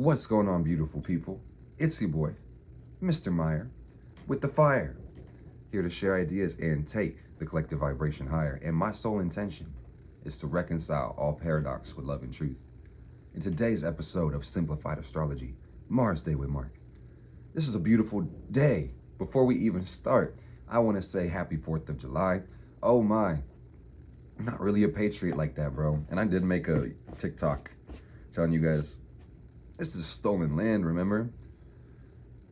What's going on, beautiful people? It's your boy, Mr. Meyer, with the fire, here to share ideas and take the collective vibration higher. And my sole intention is to reconcile all paradox with love and truth. In today's episode of Simplified Astrology, Mars Day with Mark. This is a beautiful day. Before we even start, I want to say happy 4th of July. Oh my, I'm not really a patriot like that, bro. And I did make a TikTok telling you guys this is stolen land, remember?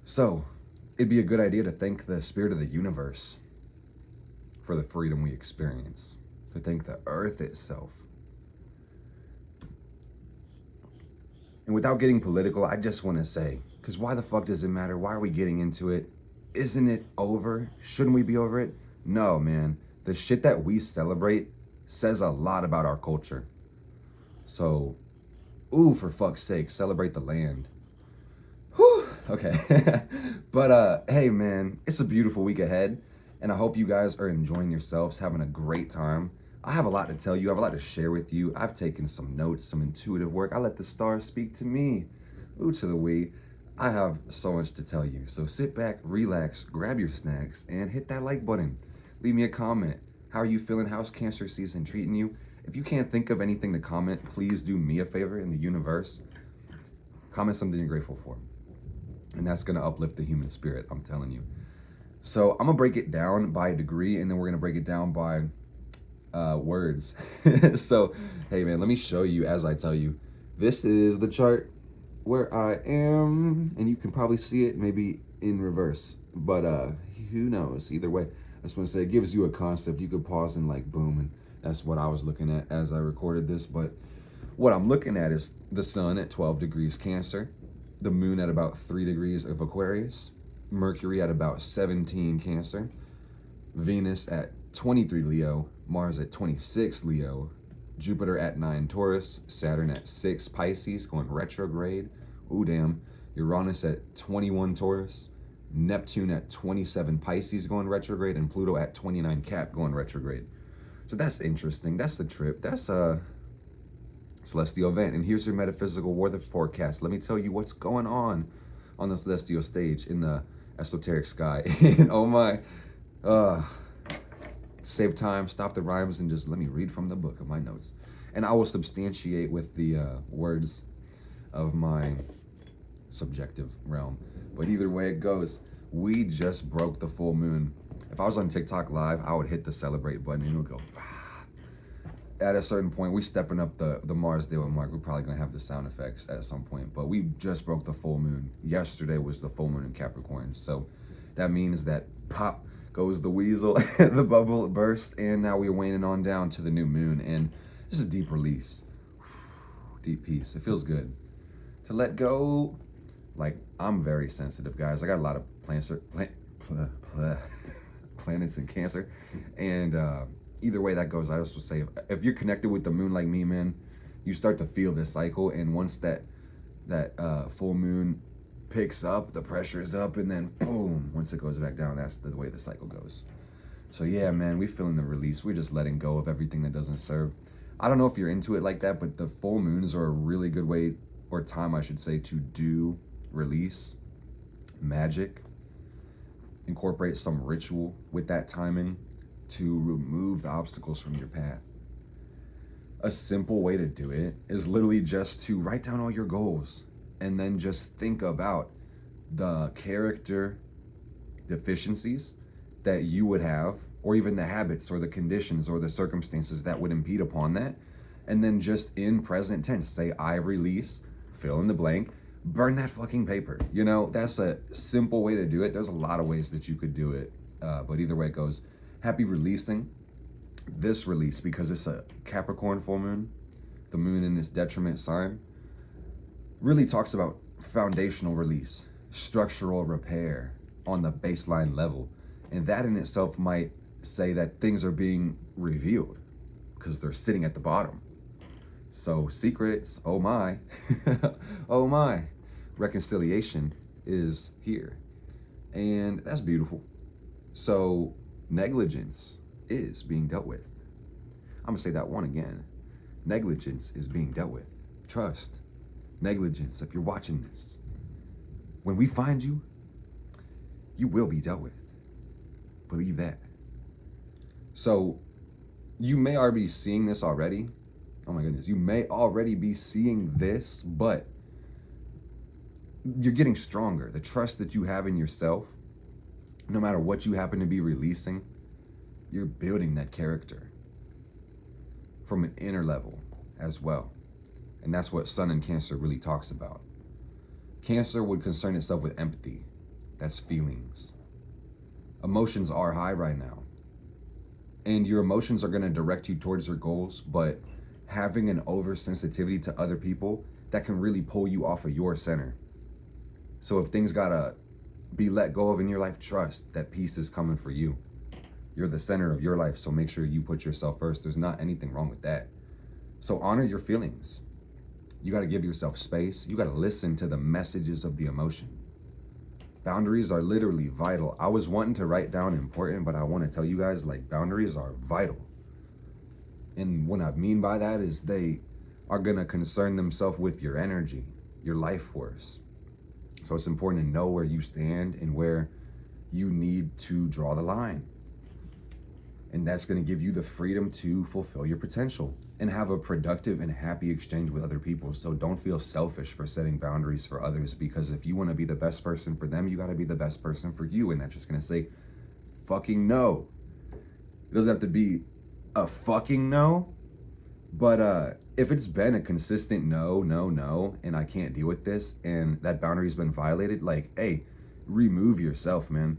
So, it'd be a good idea to thank the spirit of the universe for the freedom we experience, to thank the earth itself. And without getting political, I just want to say, because why the fuck does it matter? Why are we getting into it? Isn't it over? Shouldn't we be over it? No, man. The shit that we celebrate says a lot about our culture. So, ooh, for fuck's sake, celebrate the land. Whew, okay. But hey man, it's a beautiful week ahead, and I hope you guys are enjoying yourselves, having a great time. I have a lot to tell you, I have a lot to share with you. I've taken some notes, some intuitive work. I let the stars speak to me. Ooh, to the we. I have so much to tell you. So sit back, relax, grab your snacks, and hit that like button. Leave me a comment. How are you feeling? How's Cancer season treating you? If you can't think of anything to comment, please do me a favor in the universe. Comment something you're grateful for. And that's going to uplift the human spirit, I'm telling you. So I'm going to break it down by a degree, and then we're going to break it down by words. So, hey man, let me show you as I tell you. This is the chart where I am, and you can probably see it maybe in reverse. But who knows? Either way, I just want to say it gives you a concept. You could pause and like boom, and that's what I was looking at as I recorded this. But what I'm looking at is the sun at 12 degrees Cancer, the moon at about 3 degrees of Aquarius, Mercury at about 17 Cancer, Venus at 23 Leo, Mars at 26 Leo, Jupiter at 9 Taurus, Saturn at 6 Pisces going retrograde, ooh damn, Uranus at 21 Taurus, Neptune at 27 Pisces going retrograde, and Pluto at 29 Cap going retrograde. So that's interesting. That's the trip. That's a celestial event. And here's your metaphysical weather forecast. Let me tell you what's going on the celestial stage in the esoteric sky. And oh my, save time, stop the rhymes, and just let me read from the book of my notes. And I will substantiate with the words of my subjective realm. But either way it goes, we just broke the full moon. If I was on TikTok live, I would hit the celebrate button and it would go, at a certain point, we stepping up the Mars Day with Mark. We're probably gonna have the sound effects at some point, but we just broke the full moon. Yesterday was the full moon in Capricorn, so that means that pop goes the weasel, the bubble burst, and now we're waning on down to the new moon, and this is a deep release, deep peace. It feels good to let go. Like, I'm very sensitive, guys. I got a lot of planets in Cancer, and either way that goes, I just will say, if you're connected with the moon like me, man, you start to feel this cycle, and once that full moon picks up, the pressure is up, and then boom, once it goes back down, that's the way the cycle goes. So yeah, man, we feeling the release. We're just letting go of everything that doesn't serve. I don't know if you're into it like that, but the full moons are a really good way, or time I should say, to do release, magic, incorporate some ritual with that timing to remove the obstacles from your path. A simple way to do it is literally just to write down all your goals and then just think about the character deficiencies that you would have, or even the habits or the conditions or the circumstances that would impede upon that. And then just in present tense, say, I release, fill in the blank, burn that fucking paper. You know, that's a simple way to do it. There's a lot of ways that you could do it, but either way it goes. Happy releasing this release, because it's a Capricorn full moon, the moon in its detriment sign, really talks about foundational release, structural repair on the baseline level. And that in itself might say that things are being revealed because they're sitting at the bottom. So secrets, oh my, oh my, reconciliation is here. And that's beautiful. So negligence is being dealt with. I'm gonna say that one again. Negligence is being dealt with. Trust negligence, if you're watching this, when we find you, you will be dealt with. Believe that. So you may already be seeing this already. Oh my goodness, you may already be seeing this, but you're getting stronger. The trust that you have in yourself, no matter what you happen to be releasing, you're building that character from an inner level as well. And that's what Sun in Cancer really talks about. Cancer would concern itself with empathy. That's feelings. Emotions are high right now. And your emotions are going to direct you towards your goals, but having an oversensitivity to other people, that can really pull you off of your center. So if things gotta be let go of in your life, trust that peace is coming for you. You're the center of your life, so make sure you put yourself first. There's not anything wrong with that. So honor your feelings. You gotta give yourself space. You gotta listen to the messages of the emotion. Boundaries are literally vital. I was wanting to write down important, but I want to tell you guys, like, boundaries are vital. And what I mean by that is they are gonna concern themselves with your energy, your life force. So it's important to know where you stand and where you need to draw the line. And that's going to give you the freedom to fulfill your potential and have a productive and happy exchange with other people. So don't feel selfish for setting boundaries for others, because if you want to be the best person for them, you got to be the best person for you. And that's just going to say fucking no. It doesn't have to be a fucking no, but if it's been a consistent no, and I can't deal with this, and that boundary's been violated, like, hey, remove yourself, man.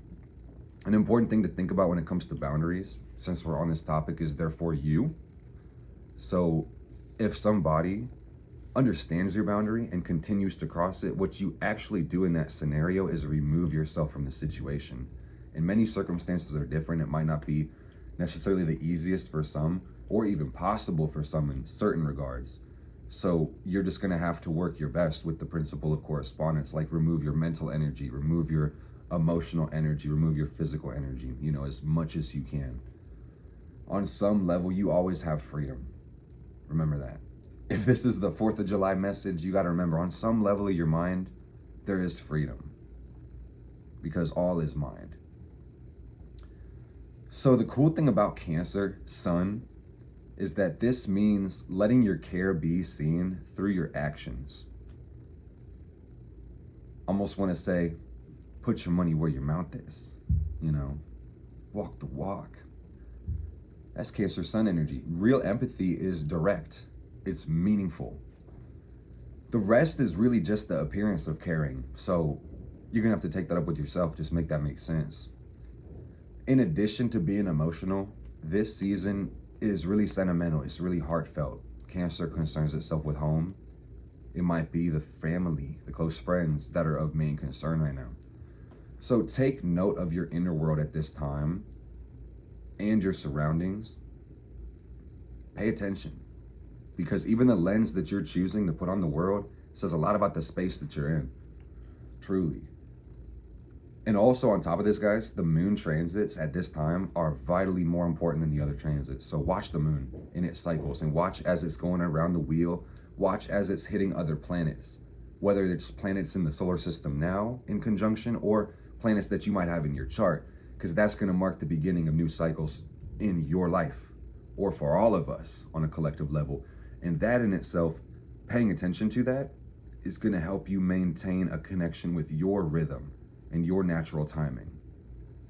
An important thing to think about when it comes to boundaries, since we're on this topic, is they're for you. So if somebody understands your boundary and continues to cross it, what you actually do in that scenario is remove yourself from the situation. And many circumstances are different. It might not be necessarily the easiest for some, or even possible for some in certain regards. So you're just gonna have to work your best with the principle of correspondence, like remove your mental energy, remove your emotional energy, remove your physical energy, as much as you can. On some level, you always have freedom. Remember that. If this is the 4th of July message, you gotta remember, on some level of your mind, there is freedom, because all is mind. So the cool thing about Cancer, Sun, is that this means letting your care be seen through your actions. Almost want to say, put your money where your mouth is, walk the walk. That's Cancer Sun energy. Real empathy is direct. It's meaningful. The rest is really just the appearance of caring. So you're gonna have to take that up with yourself, just make that make sense. In addition to being emotional, this season is really sentimental. It's really heartfelt. Cancer concerns itself with home. It might be the family, the close friends that are of main concern right now. So take note of your inner world at this time and your surroundings. Pay attention, because even the lens that you're choosing to put on the world says a lot about the space that you're in, truly. And also on top of this, guys, the moon transits at this time are vitally more important than the other transits. So watch the moon in its cycles, and watch as it's going around the wheel. Watch as it's hitting other planets, whether it's planets in the solar system now in conjunction, or planets that you might have in your chart, because that's going to mark the beginning of new cycles in your life, or for all of us on a collective level. And that in itself, paying attention to that, is going to help you maintain a connection with your rhythm and your natural timing.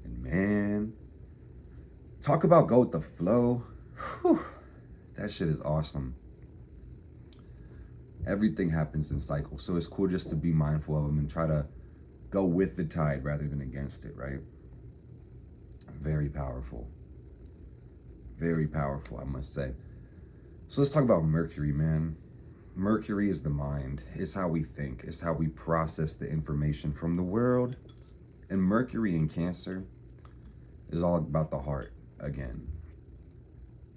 And man, talk about go with the flow. Whew, that shit is awesome. Everything happens in cycles, so it's cool just to be mindful of them and try to go with the tide rather than against it, right? Very powerful. Very powerful, I must say. So let's talk about Mercury, man. Mercury is the mind. It's how we think. It's how we process the information from the world. And Mercury in Cancer is all about the heart again,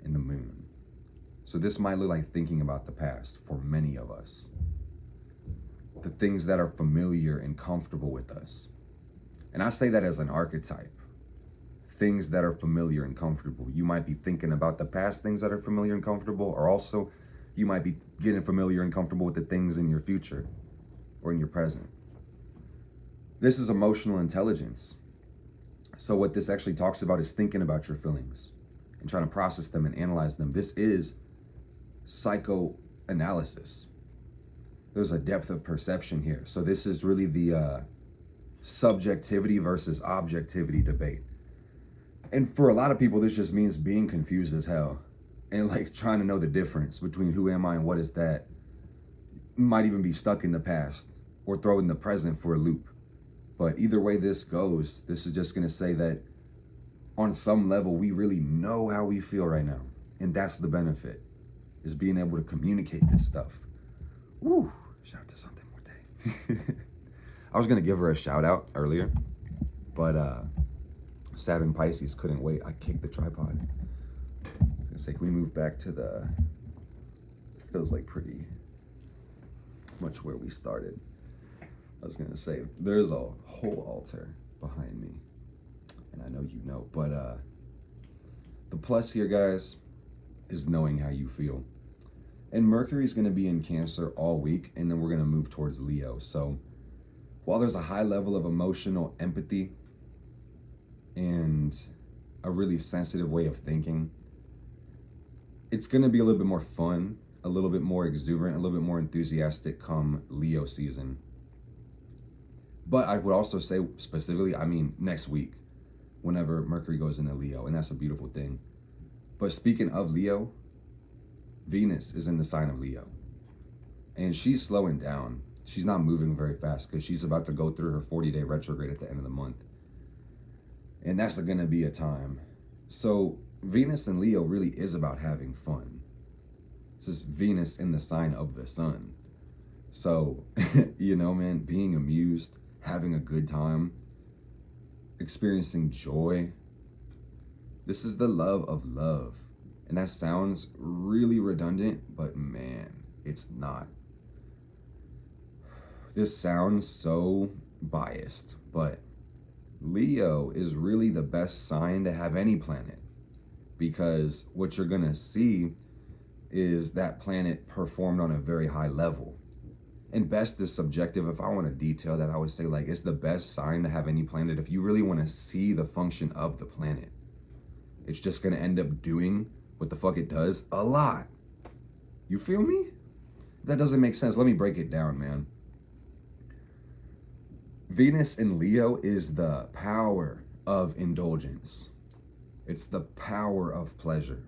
and the moon. So this might look like thinking about the past for many of us. The things that are familiar and comfortable with us. And I say that as an archetype. Things that are familiar and comfortable. You might be thinking about the past things that are familiar and comfortable, or also You might be getting familiar and comfortable with the things in your future or in your present. This is emotional intelligence. So what this actually talks about is thinking about your feelings and trying to process them and analyze them. This is psychoanalysis. There's a depth of perception here. So this is really the subjectivity versus objectivity debate. And for a lot of people, this just means being confused as hell and like trying to know the difference between who am I and what is that. Might even be stuck in the past or throw in the present for a loop. But either way this goes, this is just going to say that on some level, we really know how we feel right now. And that's the benefit, is being able to communicate this stuff. Woo! Shout out to Sunday Morte. I was going to give her a shout out earlier, but Saturn Pisces couldn't wait. I kicked the tripod. It's like we move back to the, it feels like pretty much where we started. I was going to say, there's a whole altar behind me, and I know you know, but the plus here, guys, is knowing how you feel. And Mercury's going to be in Cancer all week, and then we're going to move towards Leo. So while there's a high level of emotional empathy and a really sensitive way of thinking, it's going to be a little bit more fun, a little bit more exuberant, a little bit more enthusiastic come Leo season. But I would also say specifically, I mean, next week, whenever Mercury goes into Leo, and that's a beautiful thing. But speaking of Leo, Venus is in the sign of Leo. And she's slowing down. She's not moving very fast because she's about to go through her 40-day retrograde at the end of the month. And that's going to be a time. So Venus in Leo really is about having fun. This is Venus in the sign of the sun. So, you know, man, being amused, having a good time, experiencing joy. This is the love of love. And that sounds really redundant, but man, it's not. This sounds so biased, but Leo is really the best sign to have any planet, because what you're gonna see is that planet performed on a very high level. And best is subjective. If I want to detail that, I would say like it's the best sign to have any planet if you really want to see the function of the planet. It's just going to end up doing what the fuck it does a lot. You feel me? That doesn't make sense. Let me break it down, man. Venus in Leo is the power of indulgence. It's the power of pleasure.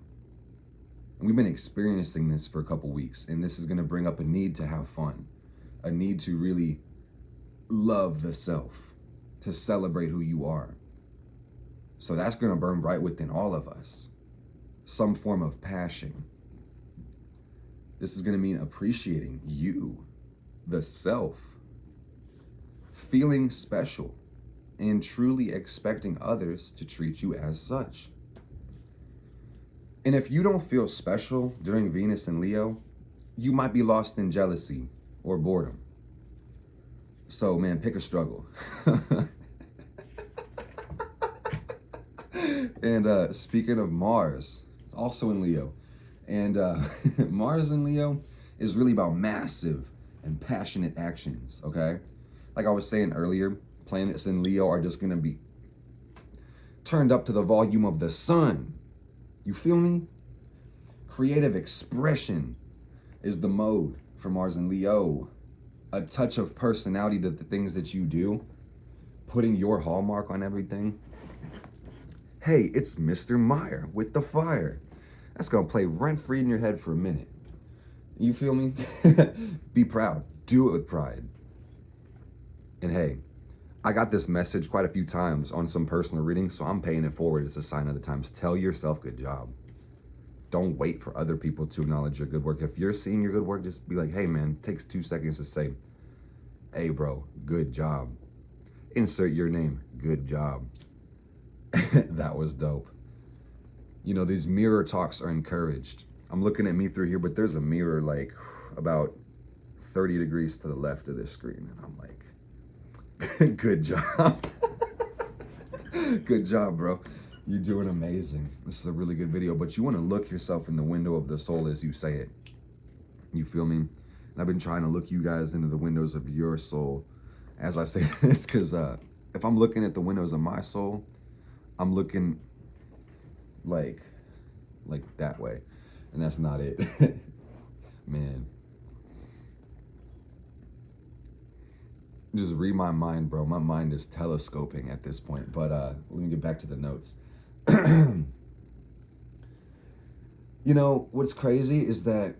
And we've been experiencing this for a couple weeks, and this is going to bring up a need to have fun. A need to really love the self, to celebrate who you are. So that's going to burn bright within all of us. Some form of passion. This is going to mean appreciating you, the self, feeling special, and truly expecting others to treat you as such. And if you don't feel special during Venus and Leo, you might be lost in jealousy or boredom. So, man, pick a struggle. And speaking of Mars, also in Leo, and Mars in Leo is really about massive and passionate actions, okay? Like I was saying earlier, planets in Leo are just going to be turned up to the volume of the sun. You feel me? Creative expression is the mode for Mars and Leo. A touch of personality to the things that you do, putting your hallmark on everything. Hey, it's Mr. Meyer with the fire. That's gonna play rent-free in your head for a minute. You feel me? Be proud. Do it with pride. And hey, I got this message quite a few times on some personal readings, so I'm paying it forward. It's a sign of the times. Tell yourself good job. Don't wait for other people to acknowledge your good work. If you're seeing your good work, just be like, hey man, it takes 2 seconds to say, hey bro, good job. Insert your name, good job. That was dope. You know, these mirror talks are encouraged. I'm looking at me through here, but there's a mirror like about 30 degrees to the left of this screen. And I'm like, good job. Good job, bro. You're doing amazing. This is a really good video, but you want to look yourself in the window of the soul as you say it. You feel me? And I've been trying to look you guys into the windows of your soul as I say this, because if I'm looking at the windows of my soul, I'm looking like that way, and that's not it. Man, just read my mind, bro. My mind is telescoping at this point. But let me get back to the notes. You know, what's crazy is that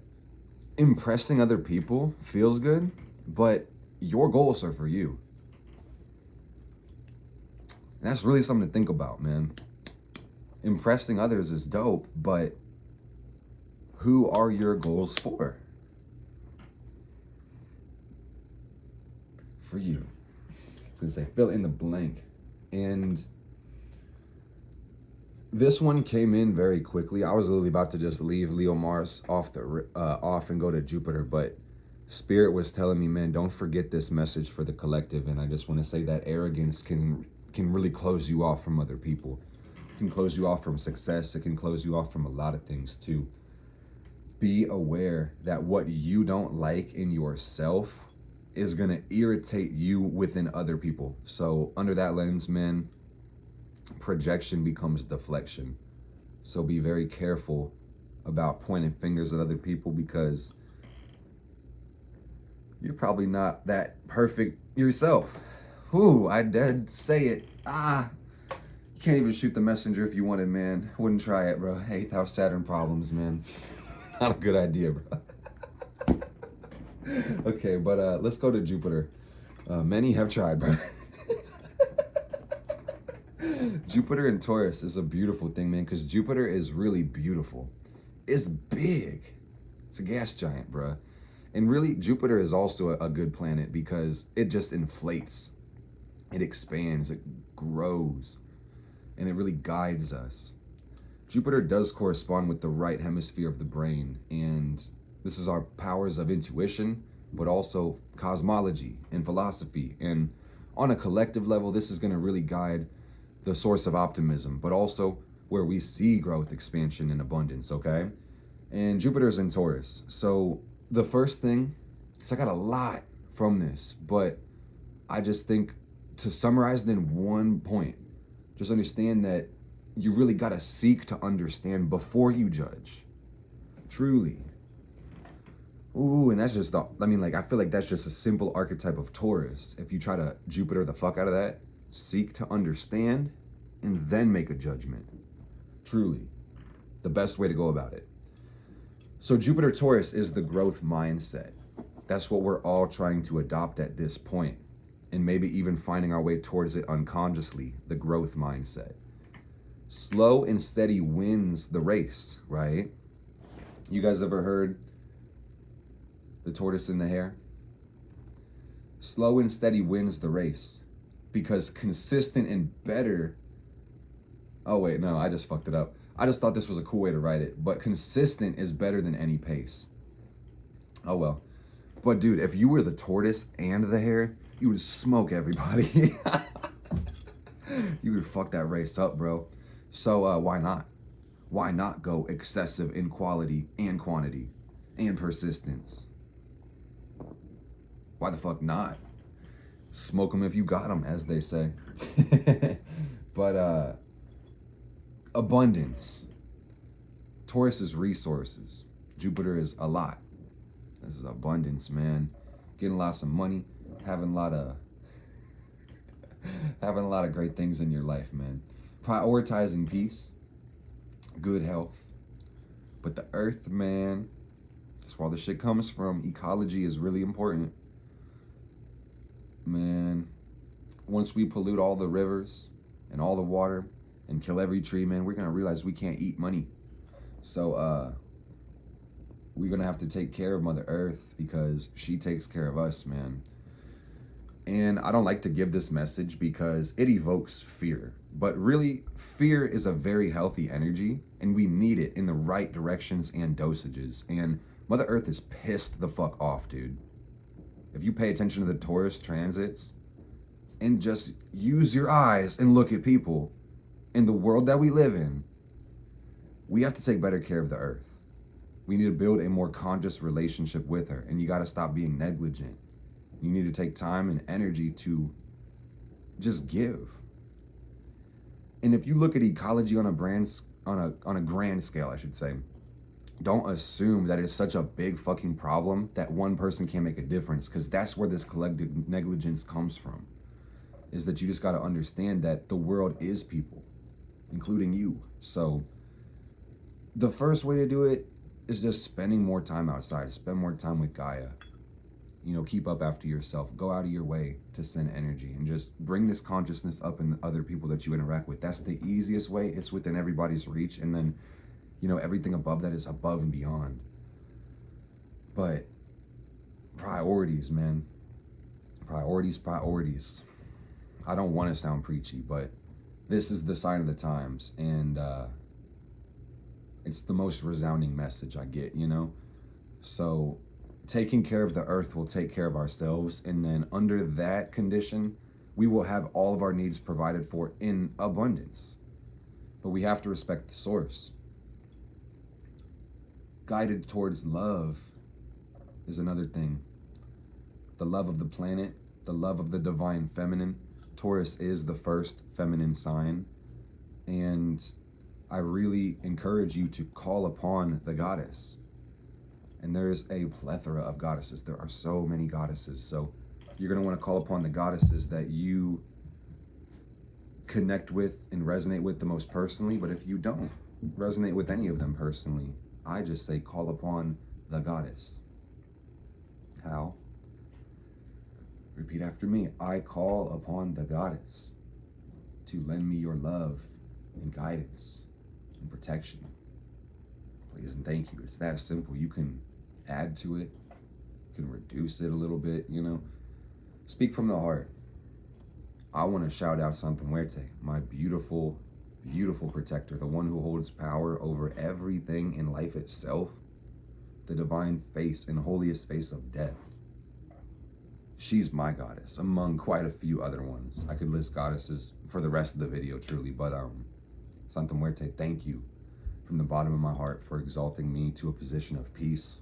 impressing other people feels good, but your goals are for you. And that's really something to think about, man. Impressing others is dope, but who are your goals for? For you. I was gonna say, fill in the blank. And this one came in very quickly. I was literally about to just leave Leo Mars off and go to Jupiter, but Spirit was telling me, man, don't forget this message for the collective. And I just want to say that arrogance can really close you off from other people. It can close you off from success. It can close you off from a lot of things too. Be aware that what you don't like in yourself is gonna irritate you within other people. So under that lens, man, projection becomes deflection. So be very careful about pointing fingers at other people, because you're probably not that perfect yourself. Whew, I did say it. You can't even shoot the messenger if you wanted, man. Wouldn't try it, bro. 8th house Saturn problems, man. Not a good idea, bro. Okay, but let's go to Jupiter. Many have tried, bro. Jupiter and Taurus is a beautiful thing, man, because Jupiter is really beautiful. It's big. It's a gas giant, bruh. And really, Jupiter is also a good planet because it just inflates. It expands, it grows, and it really guides us. Jupiter does correspond with the right hemisphere of the brain, and this is our powers of intuition, but also cosmology and philosophy. And on a collective level, this is going to really guide the source of optimism, but also where we see growth, expansion, and abundance, okay? And Jupiter's in Taurus. So the first thing, because I got a lot from this, but I just think to summarize it in one point, just understand that you really got to seek to understand before you judge. Truly. Ooh, and that's just I feel like that's just a simple archetype of Taurus. If you try to Jupiter the fuck out of that, seek to understand and then make a judgment. Truly. The best way to go about it. So Jupiter Taurus is the growth mindset. That's what we're all trying to adopt at this point, and maybe even finding our way towards it unconsciously, the growth mindset. Slow and steady wins the race, right? You guys ever heard the tortoise and the hare? Slow and steady wins the race, because consistent and better. Oh wait, no, I just fucked it up. I just thought this was a cool way to write it, but consistent is better than any pace. Oh well. But dude, if you were the tortoise and the hare, you would smoke everybody. You would fuck that race up, bro. So why not? Why not go excessive in quality and quantity and persistence? Why the fuck not? Smoke them if you got them, as they say. But abundance. Taurus is resources. Jupiter is a lot. This is abundance, man. Getting lots of money, having a lot of great things in your life, man. Prioritizing peace, good health. But the earth, man, that's where all the shit comes from. Ecology is really important. Man, once we pollute all the rivers and all the water and kill every tree, man, we're gonna realize we can't eat money. So we're gonna have to take care of Mother Earth because she takes care of us, man. And I don't like to give this message because it evokes fear. But really, fear is a very healthy energy, and we need it in the right directions and dosages. And Mother Earth is pissed the fuck off, dude. If you pay attention to the Taurus transits and just use your eyes and look at people in the world that we live in, we have to take better care of the Earth. We need to build a more conscious relationship with her, and you got to stop being negligent. You need to take time and energy to just give. And if you look at ecology on a grand scale, I should say, don't assume that it's such a big fucking problem that one person can't make a difference, because that's where this collective negligence comes from. Is that you just got to understand that the world is people, including you. So the first way to do it is just spending more time outside, spend more time with Gaia. You know, keep up after yourself, go out of your way to send energy and just bring this consciousness up in the other people that you interact with. That's the easiest way. It's within everybody's reach. And then, you know, everything above that is above and beyond. But priorities, man. Priorities. I don't want to sound preachy, but this is the sign of the times. And it's the most resounding message I get, you know? So taking care of the earth will take care of ourselves. And then under that condition, we will have all of our needs provided for in abundance. But we have to respect the source. Guided towards love is another thing. The love of the planet, the love of the divine feminine. Taurus is the first feminine sign. And I really encourage you to call upon the goddess. And there's a plethora of goddesses. There are so many goddesses. So you're going to want to call upon the goddesses that you connect with and resonate with the most personally. But if you don't resonate with any of them personally, I just say call upon the goddess. How? Repeat after me. I call upon the goddess to lend me your love and guidance and protection. Please and thank you. It's that simple. You can add to it. You can reduce it a little bit, you know. Speak from the heart. I want to shout out Santa Muerte, my beautiful, beautiful protector, the one who holds power over everything in life itself, the divine face and holiest face of death. She's my goddess, among quite a few other ones. I could list goddesses for the rest of the video, truly, but Santa Muerte, thank you from the bottom of my heart for exalting me to a position of peace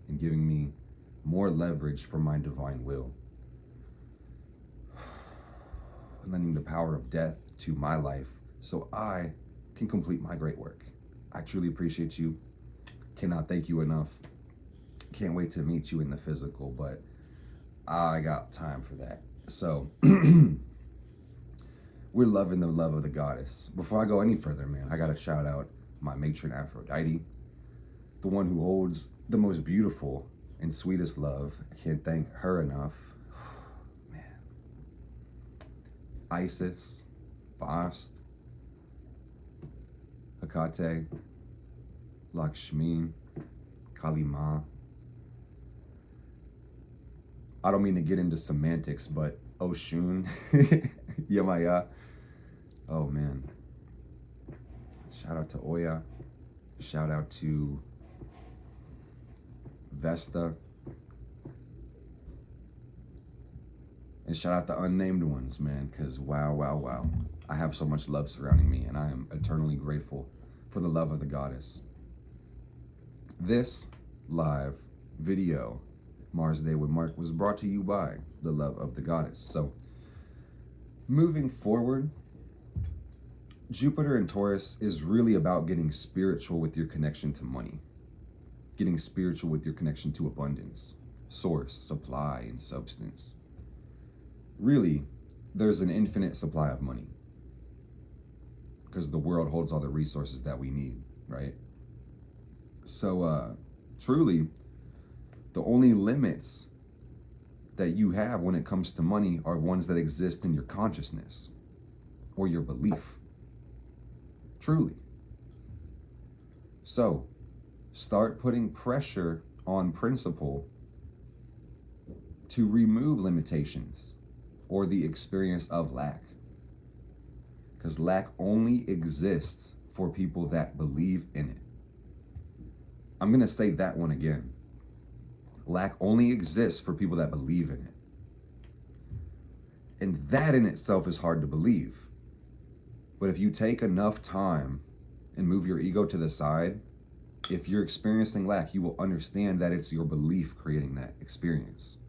and giving me more leverage for my divine will. Lending the power of death to my life so I can complete my great work. I truly appreciate you. Cannot thank you enough. Can't wait to meet you in the physical, but I got time for that. So we're loving the love of the goddess. Before I go any further, man, I gotta shout out my matron Aphrodite, the one who holds the most beautiful and sweetest love. I can't thank her enough. Man. Isis, Bast, Hecate, Lakshmi, Kali Ma. I don't mean to get into semantics, but Oshun, Yamaya. Oh man. Shout out to Oya. Shout out to Vesta. And shout out the unnamed ones, man, because wow. I have so much love surrounding me, and I am eternally grateful for the love of the goddess. This live video, Mars Day with Mark, was brought to you by the love of the goddess. So, moving forward, Jupiter in Taurus is really about getting spiritual with your connection to money, getting spiritual with your connection to abundance, source, supply, and substance. Really, there's an infinite supply of money because the world holds all the resources that we need, right? So, truly, the only limits that you have when it comes to money are ones that exist in your consciousness or your belief. Truly. So, start putting pressure on principle to remove limitations or the experience of lack. Because lack only exists for people that believe in it. I'm going to say that one again. Lack only exists for people that believe in it. And that in itself is hard to believe. But if you take enough time and move your ego to the side If you're experiencing lack, you will understand that it's your belief creating that experience.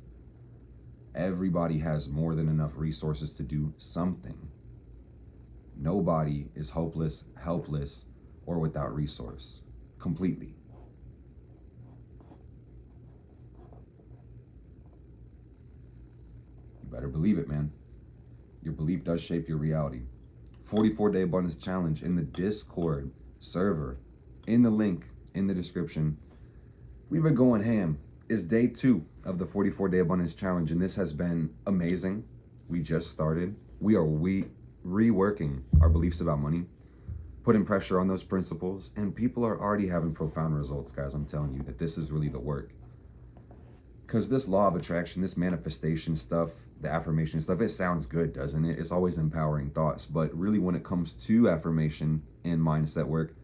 Everybody has more than enough resources to do something. Nobody is hopeless, helpless, or without resource. Completely. You better believe it, man. Your belief does shape your reality. 44-day abundance challenge in the Discord server, in the link in the description. We've been going ham. It's day 2 of the 44-day abundance challenge, and this has been amazing. We just started. We are reworking our beliefs about money, putting pressure on those principles, and people are already having profound results, guys. I'm telling you that this is really the work. Because this law of attraction, this manifestation stuff, the affirmation stuff, it sounds good, doesn't it? It's always empowering thoughts. But really, when it comes to affirmation and mindset work,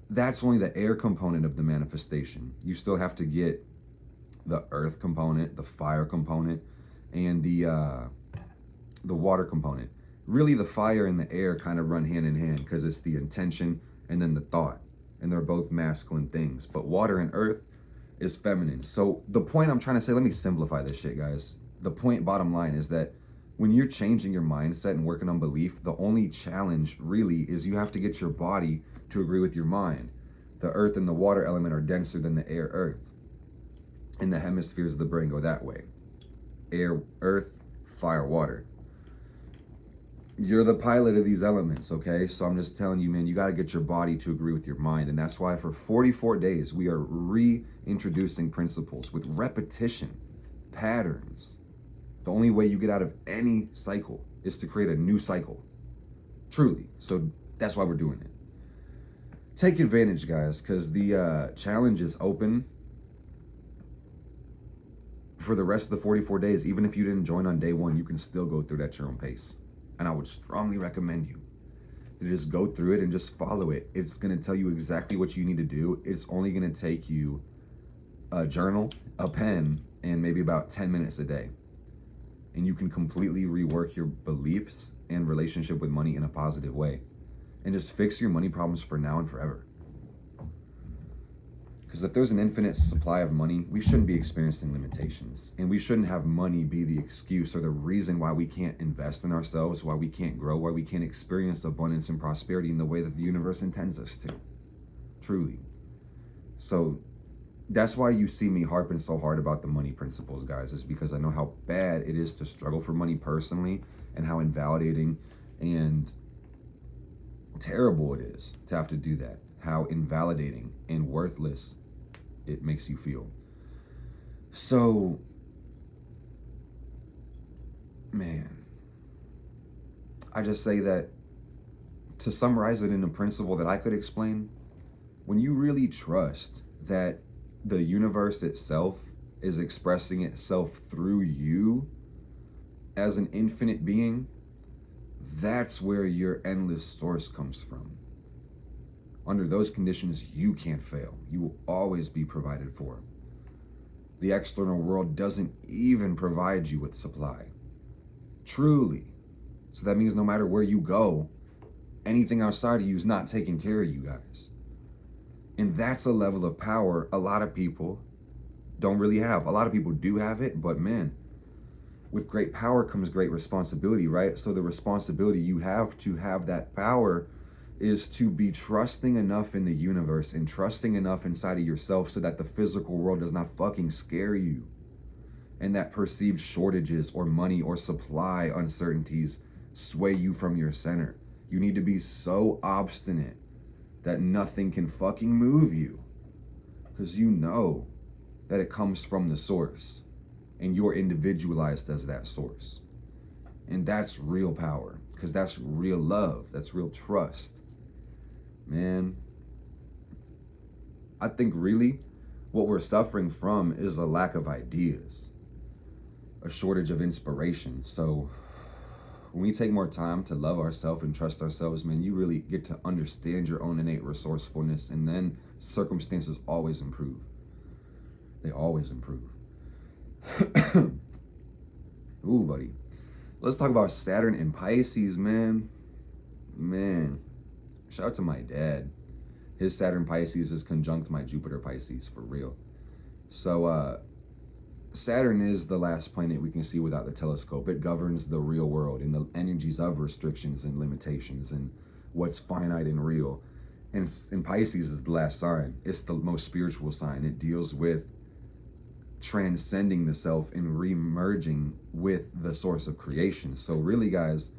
that's only the air component of the manifestation. You still have to get the earth component, the fire component, and the water component. Really, the fire and the air kind of run hand in hand because it's the intention and then the thought. And they're both masculine things. But water and earth is feminine. So the point I'm trying to say, let me simplify this shit, guys. The point, bottom line, is that when you're changing your mindset and working on belief, the only challenge really is you have to get your body to agree with your mind. The earth and the water element are denser than the air, earth. And the hemispheres of the brain go that way. Air, earth, fire, water. You're the pilot of these elements, okay? So I'm just telling you, man, you got to get your body to agree with your mind. And that's why for 44 days, we are reintroducing principles with repetition, patterns. The only way you get out of any cycle is to create a new cycle. Truly. So that's why we're doing it. Take advantage, guys, because the challenge is open for the rest of the 44 days. Even if you didn't join on day 1, you can still go through it at your own pace. And I would strongly recommend you to just go through it and just follow it. It's going to tell you exactly what you need to do. It's only going to take you a journal, a pen, and maybe about 10 minutes a day. And you can completely rework your beliefs and relationship with money in a positive way. And just fix your money problems for now and forever. Because if there's an infinite supply of money, we shouldn't be experiencing limitations. And we shouldn't have money be the excuse or the reason why we can't invest in ourselves, why we can't grow, why we can't experience abundance and prosperity in the way that the universe intends us to. Truly. So that's why you see me harping so hard about the money principles, guys, is because I know how bad it is to struggle for money personally and how invalidating and terrible it is to have to do that. How invalidating and worthless it makes you feel. So, man, I just say that to summarize it in a principle that I could explain, when you really trust that the universe itself is expressing itself through you as an infinite being, that's where your endless source comes from. Under those conditions, you can't fail. You will always be provided for. The external world doesn't even provide you with supply. Truly. So that means no matter where you go, anything outside of you is not taking care of you guys. And that's a level of power a lot of people don't really have. A lot of people do have it, but man, with great power comes great responsibility, right? So the responsibility you have to have that power is to be trusting enough in the universe and trusting enough inside of yourself so that the physical world does not fucking scare you. And that perceived shortages or money or supply uncertainties sway you from your center. You need to be so obstinate that nothing can fucking move you. Because you know that it comes from the source. And you're individualized as that source. And that's real power. Because that's real love. That's real trust. Man, I think really what we're suffering from is a lack of ideas, a shortage of inspiration. So when we take more time to love ourselves and trust ourselves, man, you really get to understand your own innate resourcefulness, and then circumstances always improve. They always improve. Ooh, buddy. Let's talk about Saturn and Pisces, man. Man. Shout out to my dad. His Saturn Pisces is conjunct my Jupiter Pisces, for real. So Saturn is the last planet we can see without the telescope. It governs the real world and the energies of restrictions and limitations and what's finite and real. And Pisces is the last sign. It's the most spiritual sign. It deals with transcending the self and re-merging with the source of creation. So really, guys,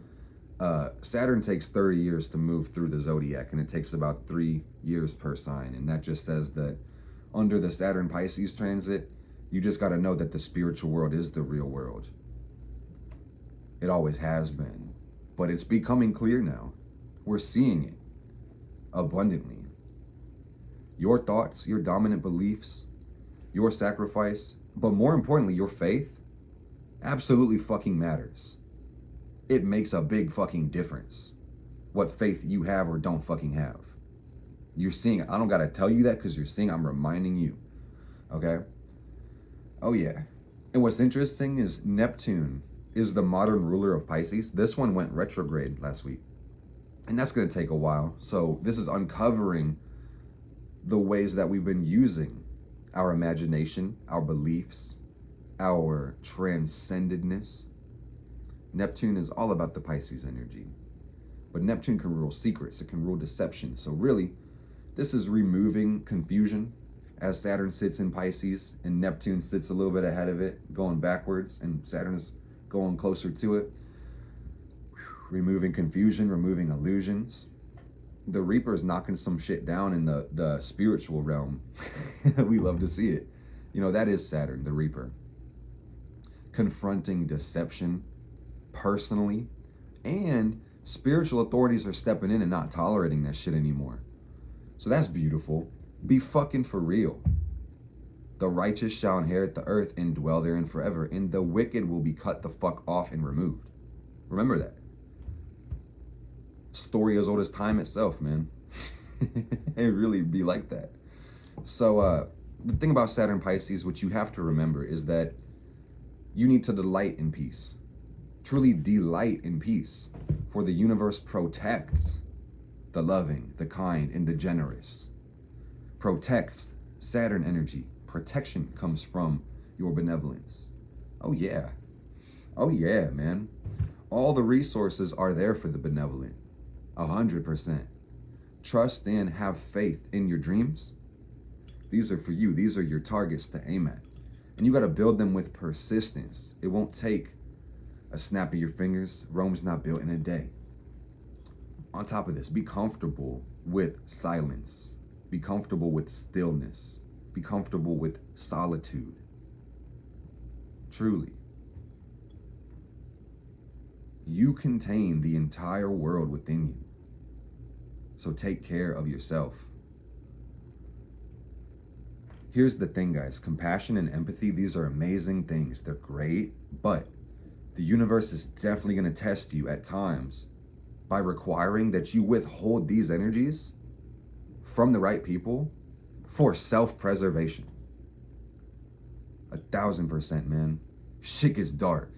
Saturn takes 30 years to move through the zodiac, and it takes about 3 years per sign. And that just says that under the Saturn Pisces transit, you just got to know that the spiritual world is the real world. It always has been, but it's becoming clear now. We're seeing it abundantly. Your thoughts, your dominant beliefs, your sacrifice, but more importantly, your faith absolutely fucking matters. It makes a big fucking difference what faith you have or don't fucking have. You're seeing, I don't gotta tell you that because you're seeing, I'm reminding you. Okay? Oh yeah. And what's interesting is Neptune is the modern ruler of Pisces. This one went retrograde last week. And that's gonna take a while. So this is uncovering the ways that we've been using our imagination, our beliefs, our transcendedness. Neptune is all about the Pisces energy. But Neptune can rule secrets, it can rule deception. So really, this is removing confusion as Saturn sits in Pisces and Neptune sits a little bit ahead of it, going backwards, and Saturn is going closer to it. Removing confusion, removing illusions. The Reaper is knocking some shit down in the spiritual realm. We love to see it. You know, that is Saturn, the Reaper. Confronting deception personally, and spiritual authorities are stepping in and not tolerating that shit anymore. So that's beautiful. Be fucking for real. The righteous shall inherit the earth and dwell therein forever, and the wicked will be cut the fuck off and removed. Remember that. Story as old as time itself, man. It really be like that. So the thing about Saturn Pisces, what you have to remember is that you need to delight in peace. Truly delight in peace, for the universe protects the loving, the kind, and the generous. Protects Saturn energy. Protection comes from your benevolence. Oh yeah. Oh yeah, man. All the resources are there for the benevolent. 100%. Trust and have faith in your dreams. These are for you. These are your targets to aim at. And you got to build them with persistence. It won't take a snap of your fingers. Rome's not built in a day. On top of this, be comfortable with silence. Be comfortable with stillness. Be comfortable with solitude. Truly. You contain the entire world within you. So take care of yourself. Here's the thing, guys. Compassion and empathy, these are amazing things. They're great, but the universe is definitely going to test you at times by requiring that you withhold these energies from the right people for self-preservation. 1000%, man. Shit gets dark.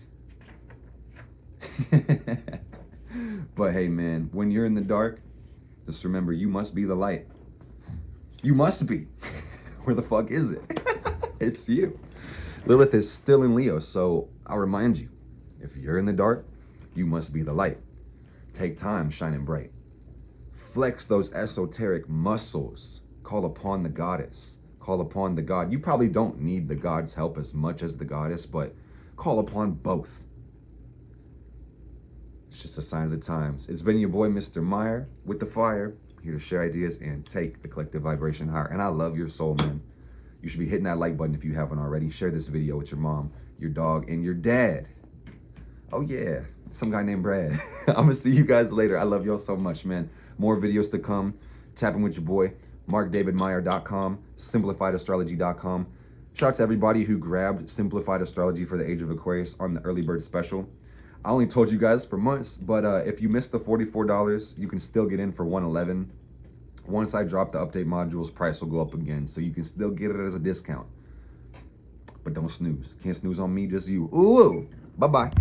But hey, man, when you're in the dark, just remember, you must be the light. You must be. Where the fuck is it? It's you. Lilith is still in Leo, so I'll remind you, if you're in the dark, you must be the light. Take time shining bright. Flex those esoteric muscles. Call upon the goddess. Call upon the god. You probably don't need the god's help as much as the goddess, but call upon both. It's just a sign of the times. It's been your boy, Mr. Meyer, with the fire, here to share ideas and take the collective vibration higher. And I love your soul, man. You should be hitting that like button if you haven't already. Share this video with your mom, your dog, and your dad. Oh yeah, some guy named Brad. I'm gonna see you guys later. I love y'all so much, man. More videos to come. Tapping with your boy, markdavidmeyer.com, simplifiedastrology.com. Shout out to everybody who grabbed Simplified Astrology for the Age of Aquarius on the early bird special. I only told you guys for months, but if you missed the $44, you can still get in for $111. Once I drop the update modules, price will go up again, so you can still get it as a discount. But don't snooze. Can't snooze on me, just you. Ooh, bye-bye.